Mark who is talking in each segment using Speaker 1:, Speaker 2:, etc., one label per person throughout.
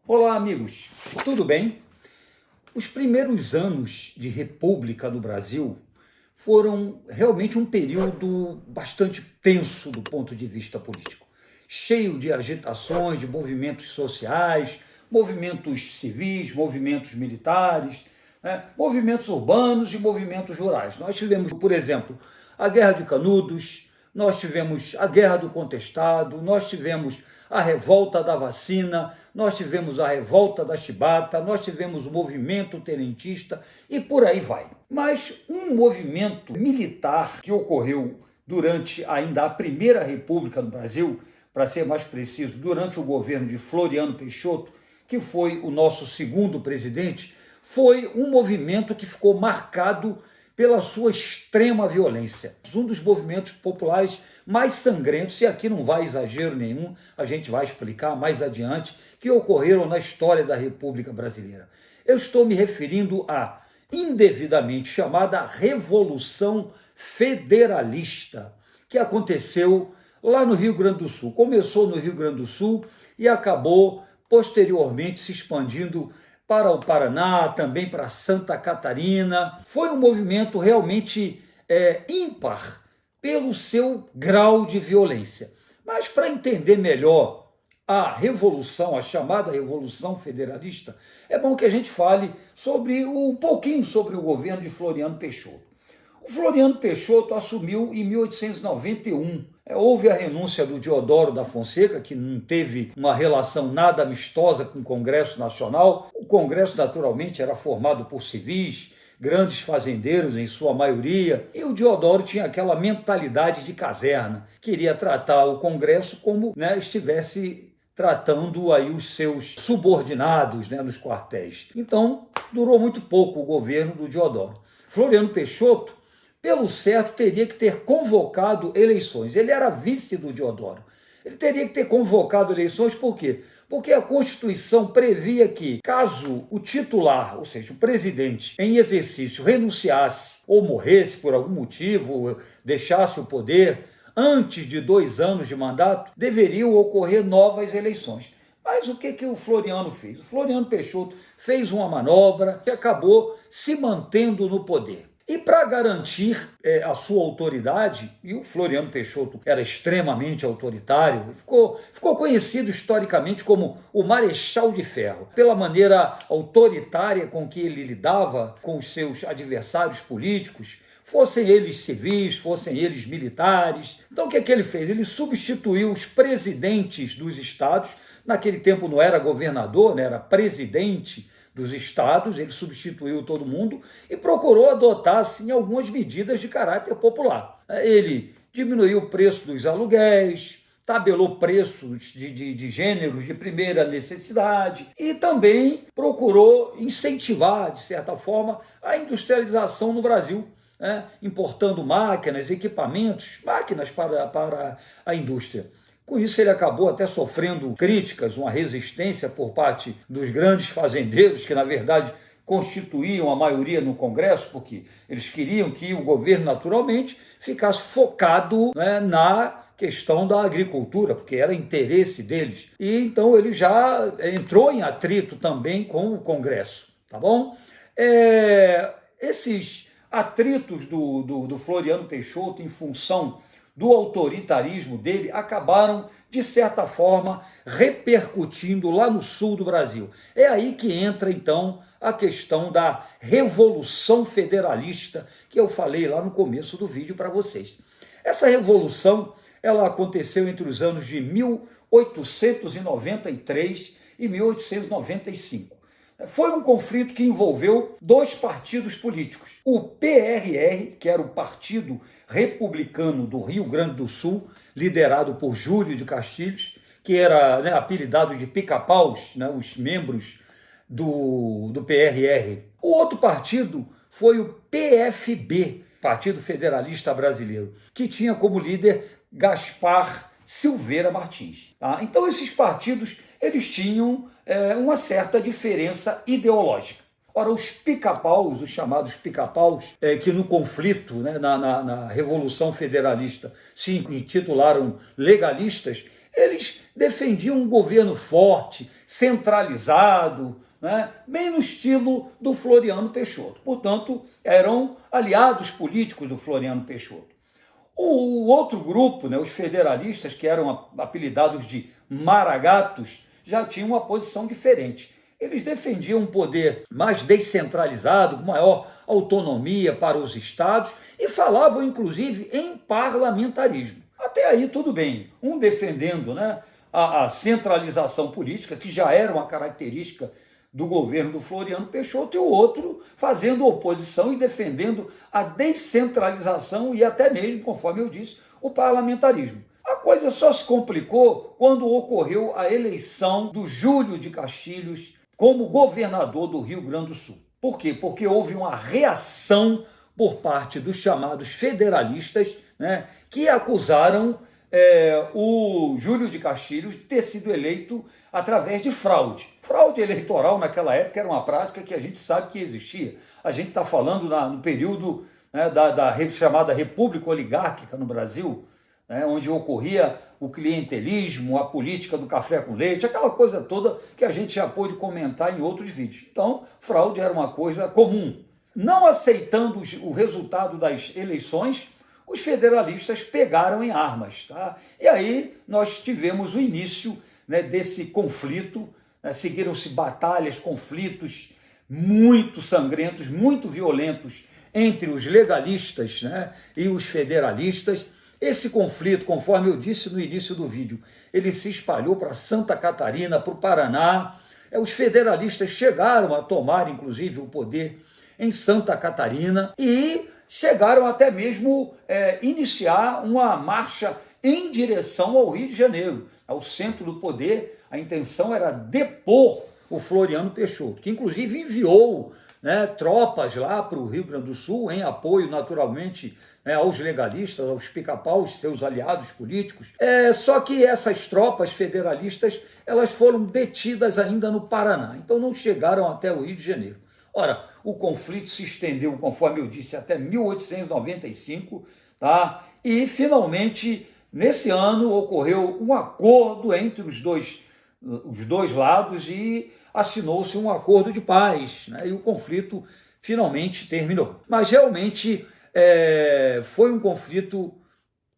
Speaker 1: Olá, amigos, tudo bem? Os primeiros anos de República no Brasil foram realmente um período bastante tenso do ponto de vista político, cheio de agitações, de movimentos sociais, movimentos civis, movimentos militares, movimentos urbanos e movimentos rurais. Nós tivemos, por exemplo, a Guerra de Canudos, nós tivemos a Guerra do Contestado, nós tivemos a revolta da vacina, nós tivemos a revolta da chibata, nós tivemos o movimento tenentista e por aí vai. Mas um movimento militar que ocorreu durante ainda a Primeira República no Brasil, para ser mais preciso, durante o governo de Floriano Peixoto, que foi o nosso segundo presidente, foi um movimento que ficou marcado pela sua extrema violência. Um dos movimentos populares mais sangrentos, e aqui não vai exagero nenhum, a gente vai explicar mais adiante, que ocorreram na história da República Brasileira. Eu estou me referindo à indevidamente chamada Revolução Federalista, que aconteceu lá no Rio Grande do Sul. Começou no Rio Grande do Sul e acabou posteriormente se expandindo para o Paraná, também para Santa Catarina. Foi um movimento realmente ímpar pelo seu grau de violência. Mas para entender melhor a revolução, a chamada Revolução Federalista, é bom que a gente fale um pouquinho sobre o governo de Floriano Peixoto. O Floriano Peixoto assumiu em 1891. Houve a renúncia do Deodoro da Fonseca, que não teve uma relação nada amistosa com o Congresso Nacional. O Congresso, naturalmente, era formado por civis, grandes fazendeiros em sua maioria, e o Deodoro tinha aquela mentalidade de caserna, queria tratar o Congresso como estivesse tratando aí os seus subordinados nos quartéis. Então, durou muito pouco o governo do Deodoro. Floriano Peixoto, pelo certo, teria que ter convocado eleições. Ele era vice do Deodoro. Ele teria que ter convocado eleições, por quê? Porque a Constituição previa que, caso o titular, ou seja, o presidente em exercício, renunciasse ou morresse por algum motivo, deixasse o poder, antes de 2 anos de mandato, deveriam ocorrer novas eleições. Mas o que o Floriano fez? O Floriano Peixoto fez uma manobra que acabou se mantendo no poder. E para garantir a sua autoridade, e o Floriano Peixoto era extremamente autoritário, ficou conhecido historicamente como o Marechal de Ferro, pela maneira autoritária com que ele lidava com os seus adversários políticos, fossem eles civis, fossem eles militares. Então o que ele fez? Ele substituiu os presidentes dos estados. Naquele tempo não era governador, era presidente dos estados, ele substituiu todo mundo e procurou adotar, assim, algumas medidas de caráter popular. Ele diminuiu o preço dos aluguéis, tabelou preços de gêneros de primeira necessidade e também procurou incentivar, de certa forma, a industrialização no Brasil, importando máquinas, equipamentos, máquinas para a indústria. Com isso, ele acabou até sofrendo críticas, uma resistência por parte dos grandes fazendeiros, que, na verdade, constituíam a maioria no Congresso, porque eles queriam que o governo, naturalmente, ficasse focado na questão da agricultura, porque era interesse deles. E, então, ele já entrou em atrito também com o Congresso, tá bom? Esses atritos do Floriano Peixoto em função do autoritarismo dele, acabaram, de certa forma, repercutindo lá no sul do Brasil. É aí que entra, então, a questão da Revolução Federalista, que eu falei lá no começo do vídeo para vocês. Essa revolução, ela aconteceu entre os anos de 1893 e 1895. Foi um conflito que envolveu 2 partidos políticos. O PRR, que era o Partido Republicano do Rio Grande do Sul, liderado por Júlio de Castilhos, que era apelidado de pica-paus, os membros do PRR. O outro partido foi o PFB, Partido Federalista Brasileiro, que tinha como líder Gaspar Silveira Martins. Tá? Então, esses partidos eles tinham uma certa diferença ideológica. Ora, os pica-paus, os chamados pica-paus, que no conflito, na Revolução Federalista, se intitularam legalistas, eles defendiam um governo forte, centralizado, né? Bem no estilo do Floriano Peixoto. Portanto, eram aliados políticos do Floriano Peixoto. O outro grupo, né, os federalistas, que eram apelidados de maragatos, já tinham uma posição diferente. Eles defendiam um poder mais descentralizado, com maior autonomia para os estados e falavam, inclusive, em parlamentarismo. Até aí tudo bem, um defendendo, né, a centralização política, que já era uma característica do governo do Floriano Peixoto, e o outro fazendo oposição e defendendo a descentralização e até mesmo, conforme eu disse, o parlamentarismo. A coisa só se complicou quando ocorreu a eleição do Júlio de Castilhos como governador do Rio Grande do Sul. Por quê? Porque houve uma reação por parte dos chamados federalistas, né, que acusaram o Júlio de Castilhos de ter sido eleito através de fraude. Fraude eleitoral naquela época era uma prática que a gente sabe que existia. A gente está falando no período, né, da chamada República Oligárquica no Brasil, né, onde ocorria o clientelismo, a política do café com leite, aquela coisa toda que a gente já pôde comentar em outros vídeos. Então, fraude era uma coisa comum. Não aceitando o resultado das eleições, os federalistas pegaram em armas. Tá? E aí nós tivemos o início, né, desse conflito, né? Seguiram-se batalhas, conflitos muito sangrentos, muito violentos entre os legalistas, né, e os federalistas. Esse conflito, conforme eu disse no início do vídeo, ele se espalhou para Santa Catarina, para o Paraná. Os federalistas chegaram a tomar, inclusive, o poder em Santa Catarina e chegaram até mesmo iniciar uma marcha em direção ao Rio de Janeiro, ao centro do poder. A intenção era depor o Floriano Peixoto, que inclusive enviou, né, tropas lá para o Rio Grande do Sul, em apoio, naturalmente, né, aos legalistas, aos pica-paus, seus aliados políticos. Só que essas tropas federalistas, elas foram detidas ainda no Paraná, então não chegaram até o Rio de Janeiro. Ora, o conflito se estendeu, conforme eu disse, até 1895, tá? E, finalmente, nesse ano, ocorreu um acordo entre os dois lados e assinou-se um acordo de paz, né? E o conflito finalmente terminou. Mas, realmente, foi um conflito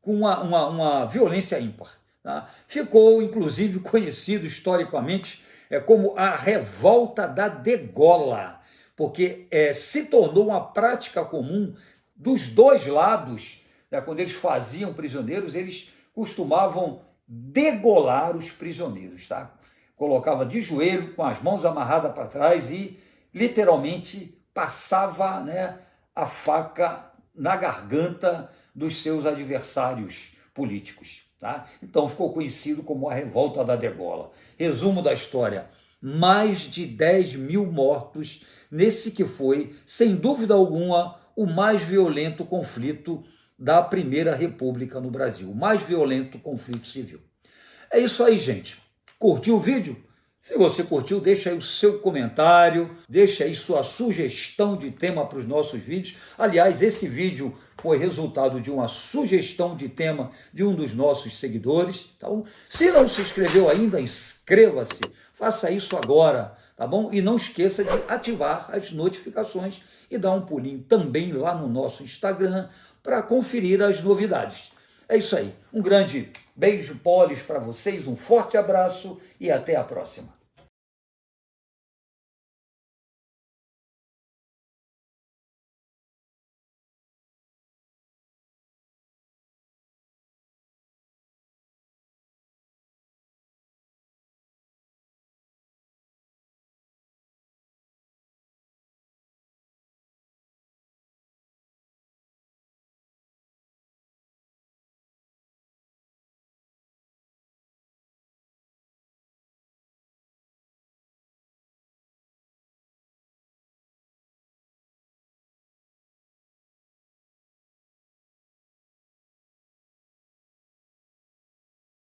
Speaker 1: com uma violência ímpar. Tá? Ficou, inclusive, conhecido historicamente como a Revolta da Degola, porque se tornou uma prática comum dos dois lados, né? Quando eles faziam prisioneiros, eles costumavam degolar os prisioneiros, tá? Colocava de joelho, com as mãos amarradas para trás e, literalmente, passava, né, a faca na garganta dos seus adversários políticos. Tá? Então ficou conhecido como a Revolta da Degola. Resumo da história: mais de 10 mil mortos nesse que foi, sem dúvida alguma, o mais violento conflito da Primeira República no Brasil, o mais violento conflito civil. É isso aí, gente. Curtiu o vídeo? Se você curtiu, deixa aí o seu comentário, deixa aí sua sugestão de tema para os nossos vídeos. Aliás, esse vídeo foi resultado de uma sugestão de tema de um dos nossos seguidores. Então, se não se inscreveu ainda, inscreva-se, faça isso agora, tá bom? E não esqueça de ativar as notificações e dar um pulinho também lá no nosso Instagram para conferir as novidades. É isso aí. Um grande beijo polis para vocês, um forte abraço e até a próxima.